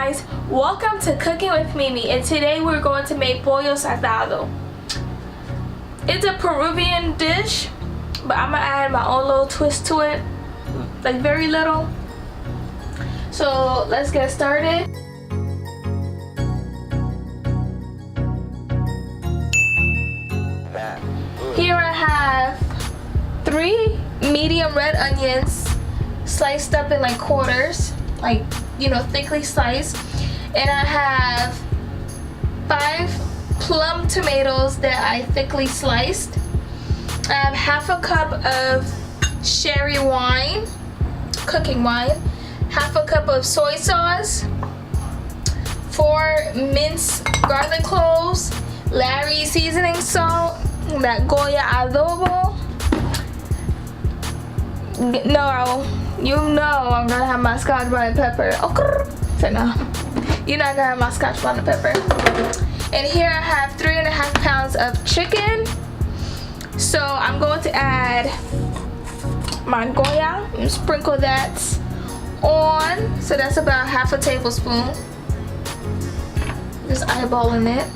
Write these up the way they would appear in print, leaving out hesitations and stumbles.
guys, welcome to Cooking with Mimi, and today we're going to make Pollo Saltado. It's a Peruvian dish, but I'm gonna add my own little twist to it, like very little. So let's get started. Here I have 3 medium red onions sliced up in like quarters, like, you know, thickly sliced, and I have 5 plum tomatoes that I thickly sliced. I have half a cup of sherry wine, cooking wine, half a cup of soy sauce, 4 minced garlic cloves, Larry seasoning salt, that Goya adobo. No, you know I'm gonna have my scotch bonnet pepper. Okay. So no, you're not gonna have my scotch bonnet pepper. And here I have 3.5 pounds of chicken. So I'm going to add my Goya and sprinkle that on. So that's about half a tablespoon. Just eyeballing it.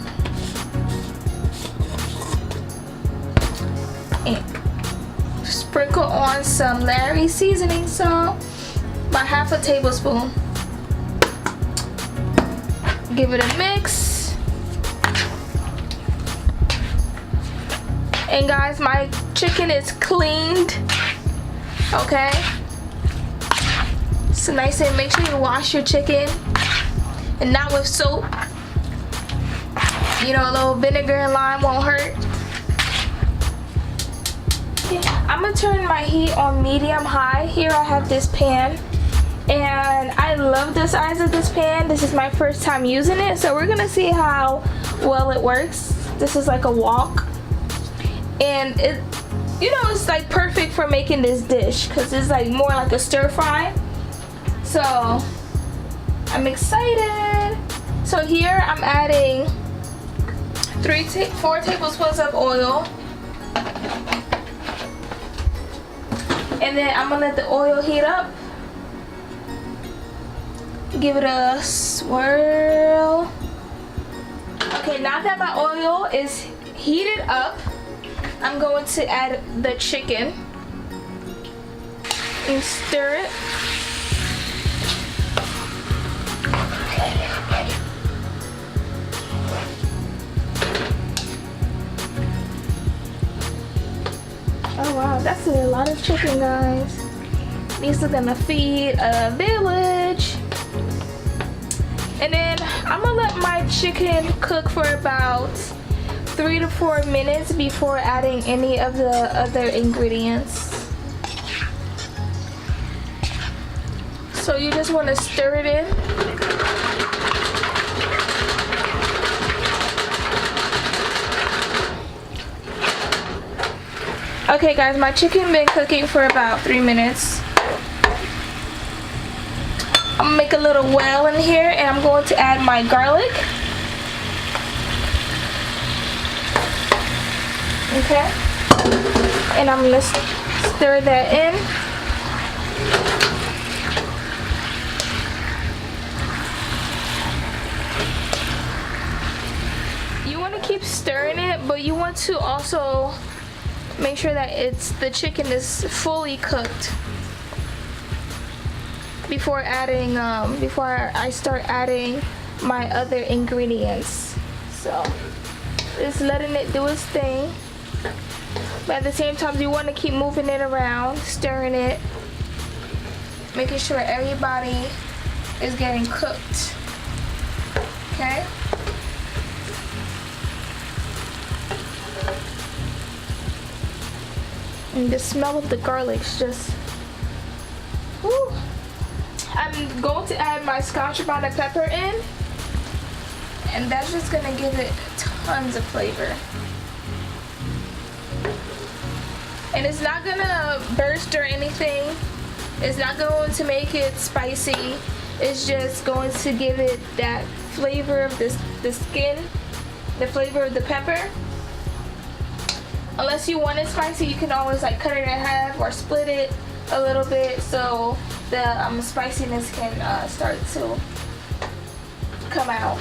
And sprinkle on some Larry seasoning salt, about half a tablespoon. Give it a mix. And guys, my chicken is cleaned, okay? So nice, and make sure you wash your chicken, and not with soap. You know, a little vinegar and lime won't hurt. I'm gonna turn my heat on medium high. Here I have this pan, and I love the size of this pan. This is my first time using it, so we're gonna see how well it works. This is like a wok, and it, you know, it's like perfect for making this dish because it's like more like a stir fry. So I'm excited. So here I'm adding 4 tablespoons of oil. And then I'm gonna let the oil heat up. Give it a swirl. Okay, now that my oil is heated up, I'm going to add the chicken and stir it. Oh wow, that's a lot of chicken, guys. These are gonna feed a village. And then I'm gonna let my chicken cook for about 3 to 4 minutes before adding any of the other ingredients. So you just wanna stir it in. Okay guys, my chicken been cooking for about 3 minutes. I'm gonna make a little well in here, and I'm going to add my garlic. Okay. And I'm gonna stir that in. You want to keep stirring it, but you want to also make sure that the chicken is fully cooked before adding before I start adding my other ingredients. So just letting it do its thing, but at the same time you want to keep moving it around, stirring it, making sure everybody is getting cooked. Okay. And the smell of the garlic is just, whew. I'm going to add my scotch bonnet pepper in, and that's just gonna give it tons of flavor. And it's not gonna burst or anything. It's not going to make it spicy. It's just going to give it that flavor of the skin, the flavor of the pepper. Unless you want it spicy, you can always like cut it in half or split it a little bit so the spiciness can start to come out.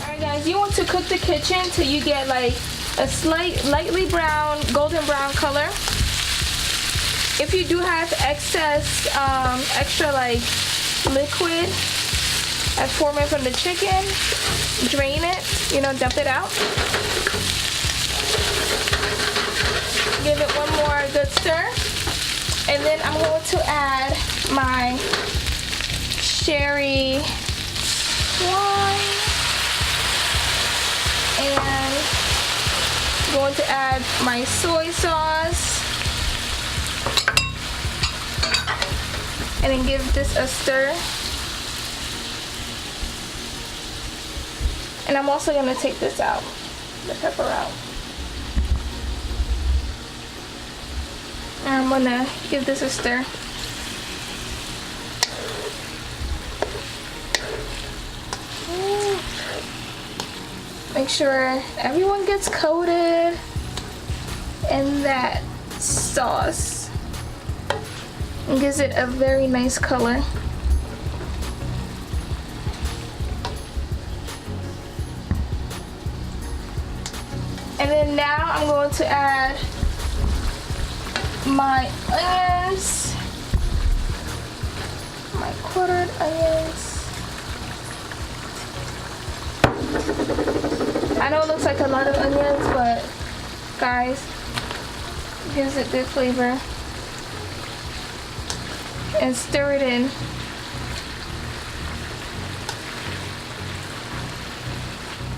Alright guys, you want to cook the kitchen till you get like a lightly brown, golden brown color. If you do have excess, extra like liquid that's forming from the chicken, drain it, you know, dump it out. Give it one more good stir. And then I'm going to add my sherry wine. And I'm going to add my soy sauce. And then give this a stir. And I'm also going to take this out, the pepper out. And I'm going to give this a stir. Make sure everyone gets coated in that sauce. It gives it a very nice color. And then now I'm going to add my onions, my quartered onions. I know it looks like a lot of onions, but guys, it gives it good flavor. And stir it in.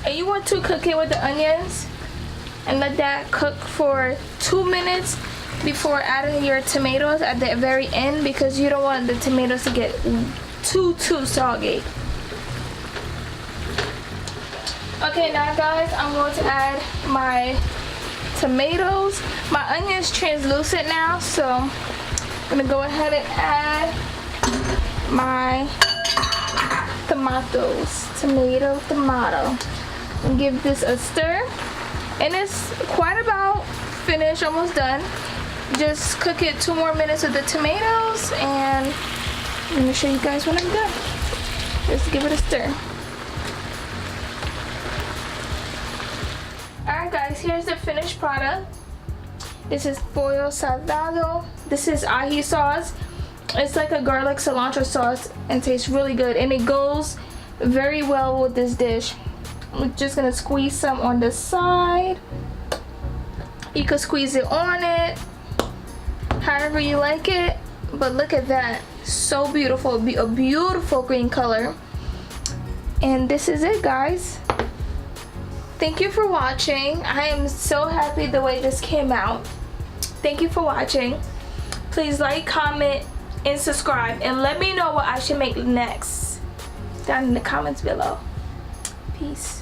And you want to cook it with the onions and let that cook for 2 minutes before adding your tomatoes at the very end, because you don't want the tomatoes to get too soggy. Okay, now guys, I'm going to add my tomatoes. My onion's translucent now, so I'm gonna go ahead and add my tomato, and give this a stir. And it's quite about finished, almost done. Just cook it 2 more minutes with the tomatoes, and I'm gonna show you guys when I'm done. Just give it a stir. Alright guys, here's the finished product. This is Pollo Saltado. This is ají sauce. It's like a garlic cilantro sauce and tastes really good, and it goes very well with this dish. I'm just gonna squeeze some on the side. You could squeeze it on it, however you like it. But look at that, so beautiful, a beautiful green color. And this is it, guys. Thank you for watching. I am so happy the way this came out. Thank you for watching. Please like, comment, and subscribe, and let me know what I should make next down in the comments below. Peace.